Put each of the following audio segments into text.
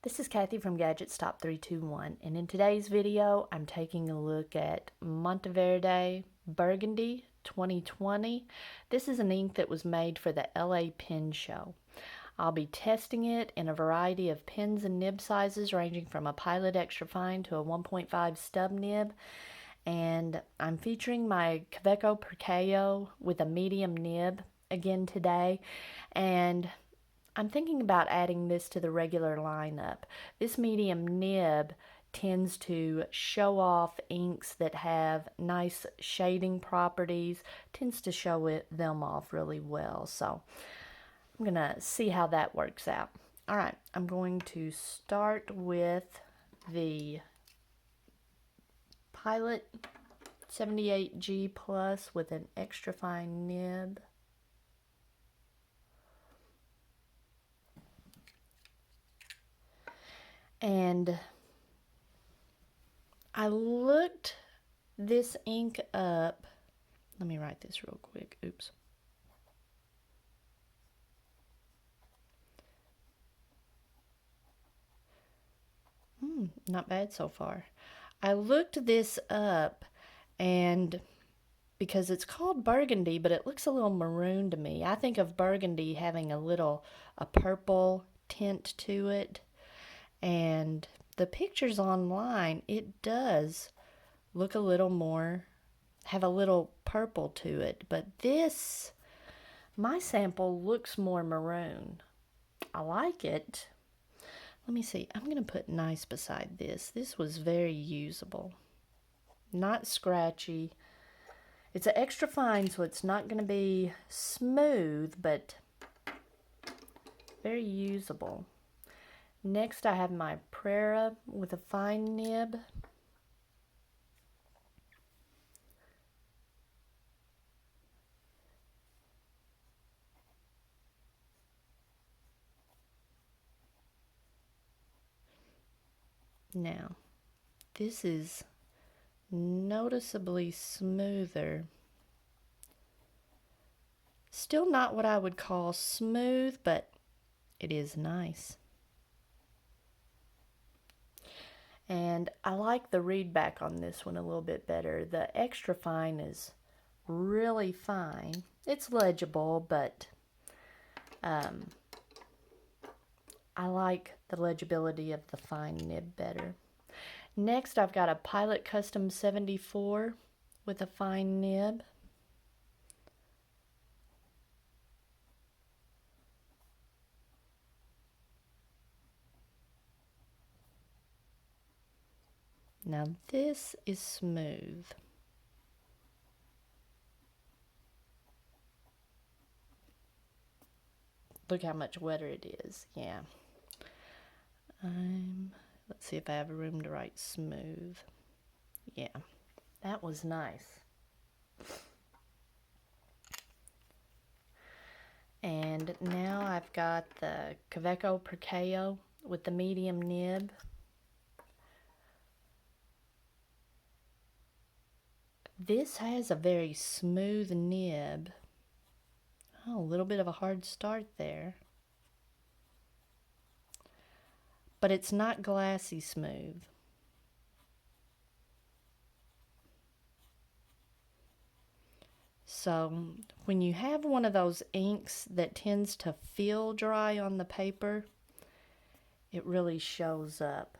This is Kathy from Gadgets Top 321, and in today's video, I'm taking a look at Monteverde Burgundy 2020. This is an ink that was made for the LA Pen Show. I'll be testing it in a variety of pens and nib sizes ranging from a Pilot Extra Fine to a 1.5 stub nib, and I'm featuring my Kaweco Percao with a medium nib again today, and I'm thinking about adding this to the regular lineup. This medium nib tends to show off inks that have nice shading properties, tends to show them off really well. So I'm going to see how that works out. All right, I'm going to start with the Pilot 78G Plus with an extra fine nib. And I looked this ink up. Let me write this real quick. Oops. Not bad so far. I looked this up, and because it's called burgundy, but it looks a little maroon to me. I think of burgundy having a purple tint to it. And the pictures online, it does look a little more, have a little purple to it. But this, my sample looks more maroon. I like it. Let me see. I'm going to put nice beside this. This was very usable. Not scratchy. It's an extra fine, so it's not going to be smooth, but very usable. Next, I have my Prera with a fine nib. Now, this is noticeably smoother. Still not what I would call smooth, but it is nice. And I like the readback on this one a little bit better. The extra fine is really fine. It's legible, but I like the legibility of the fine nib better. Next, I've got a Pilot Custom 74 with a fine nib. Now this is smooth. Look how much wetter it is. Yeah. Let's see if I have room to write smooth. Yeah, that was nice. And now I've got the Kaweco Percao with the medium nib. This has a very smooth nib. Oh, a little bit of a hard start there. But it's not glassy smooth. So when you have one of those inks that tends to feel dry on the paper, it really shows up.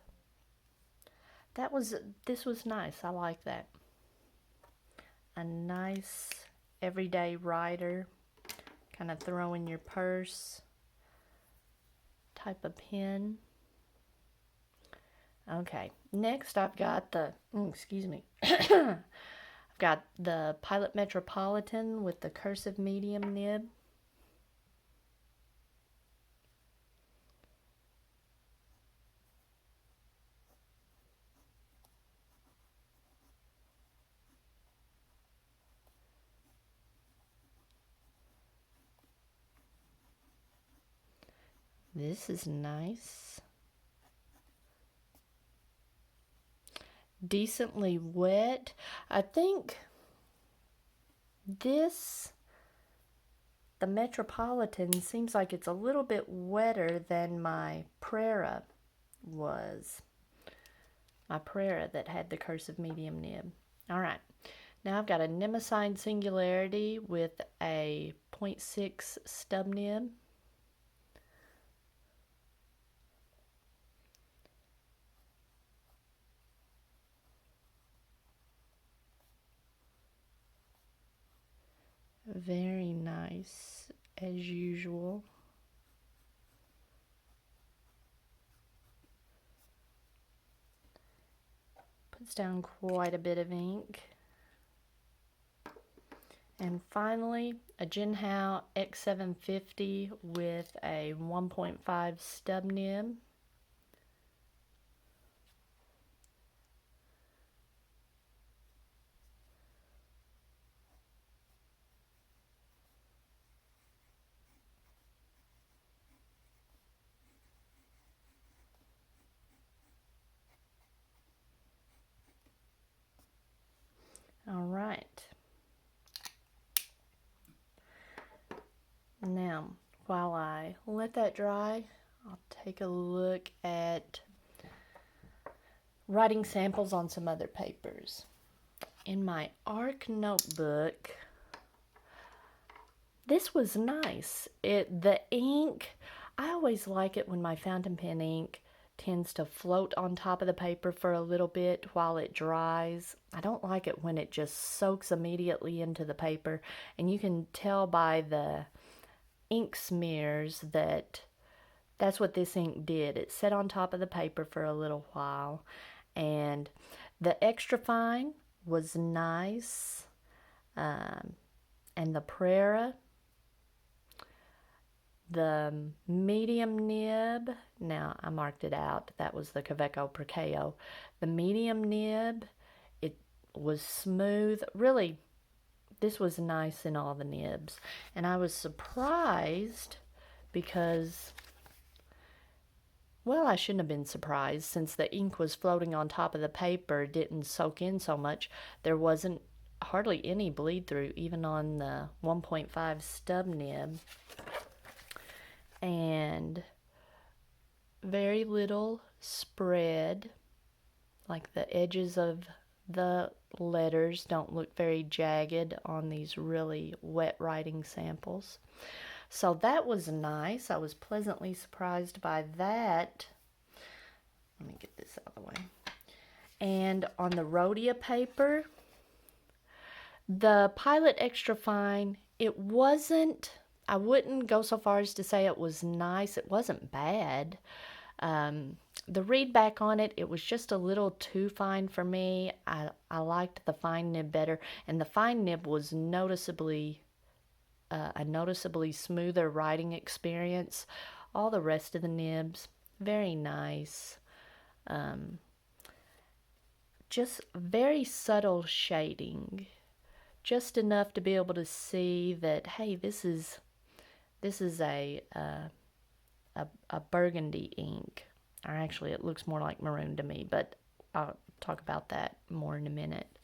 This was nice. I like that. A nice everyday writer, kind of throw in your purse type of pen. Okay, next I've got the, I've got the Pilot Metropolitan with the cursive medium nib. This is nice. Decently wet. I think the Metropolitan seems like it's a little bit wetter than my Prera was my Prera that had the cursive medium nib. All right, now I've got a nib assigned singularity with a 0.6 stub nib. Very nice as usual. Puts down quite a bit of ink. And finally, a Jinhao X750 with a 1.5 stub nib. All right. Now, while I let that dry, I'll take a look at writing samples on some other papers. In my ARC notebook, this was nice. The ink, I always like it when my fountain pen ink tends to float on top of the paper for a little bit while it dries. I don't like it when it just soaks immediately into the paper, and you can tell by the ink smears that's what this ink did. It sat on top of the paper for a little while, and the extra fine was nice, and the Prera, the medium nib, now I marked it out, that was the Kaweco Perkeo. The medium nib, it was smooth. Really, this was nice in all the nibs. And I was surprised because, well, I shouldn't have been surprised since the ink was floating on top of the paper, didn't soak in so much. There wasn't hardly any bleed through, even on the 1.5 stub nib. And very little spread, like the edges of the letters don't look very jagged on these really wet writing samples. So that was nice. I was pleasantly surprised by that. Let me get this out of the way. And on the Rhodia paper, the Pilot Extra Fine, it wasn't, I wouldn't go so far as to say it was nice. It wasn't bad. The read back on it, it was just a little too fine for me. I liked the fine nib better, and the fine nib was noticeably a noticeably smoother writing experience. All the rest of the nibs, very nice. Just very subtle shading, just enough to be able to see that, hey, this is a burgundy ink. Or actually, it looks more like maroon to me, but I'll talk about that more in a minute.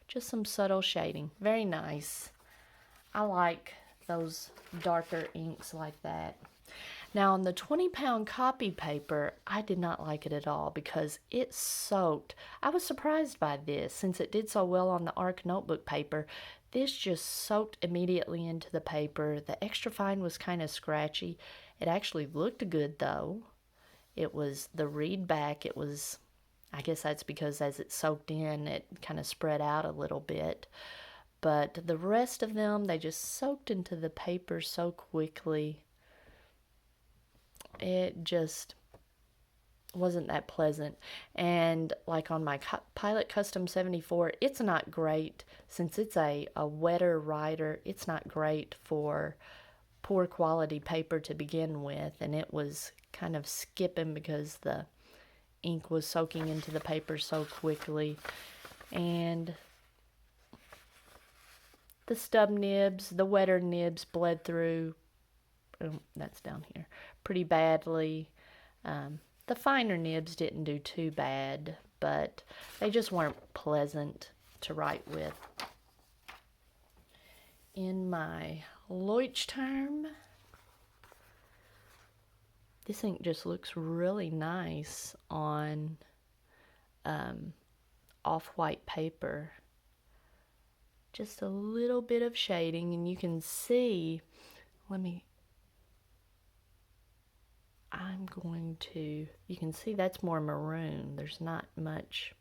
Just some subtle shading. Very nice. I like those darker inks like that. Now, on the 20-pound copy paper, I did not like it at all because it soaked. I was surprised by this since it did so well on the ARC notebook paper. This just soaked immediately into the paper. The extra fine was kind of scratchy. It actually looked good though. It was the read back. It was, I guess that's because as it soaked in, it kind of spread out a little bit. But the rest of them, they just soaked into the paper so quickly. It just wasn't that pleasant. And like on my Pilot Custom 74, it's not great since it's a wetter writer. It's not great for poor quality paper to begin with, and it was kind of skipping because the ink was soaking into the paper so quickly. And the stub nibs, the wetter nibs bled through, that's down here, pretty badly. The finer nibs didn't do too bad, but they just weren't pleasant to write with. In my Leuchtturm, This ink just looks really nice on off-white paper. Just a little bit of shading, and you can see, you can see that's more maroon. There's not much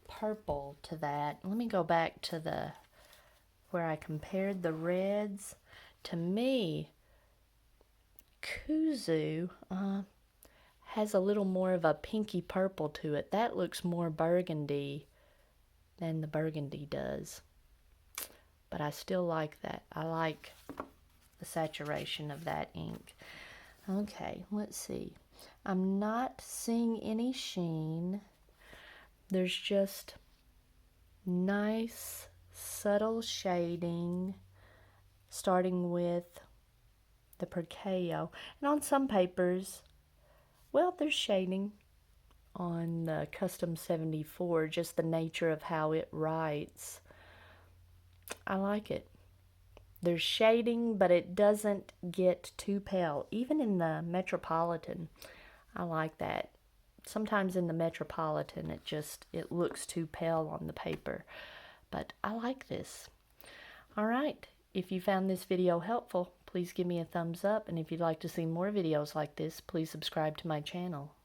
purple to that. Let me go back to where I compared the reds. To me, Kuzu has a little more of a pinky purple to it. That looks more burgundy than the burgundy does. But I still like that. I like the saturation of that ink. Okay, let's see. I'm not seeing any sheen. There's just nice, subtle shading, starting with the Perceo. And on some papers, well, there's shading on the Custom 74, just the nature of how it writes. I like it. There's shading, but it doesn't get too pale. Even in the Metropolitan, I like that. Sometimes in the Metropolitan, it looks too pale on the paper. But I like this. All right. If you found this video helpful, please give me a thumbs up. And if you'd like to see more videos like this, please subscribe to my channel.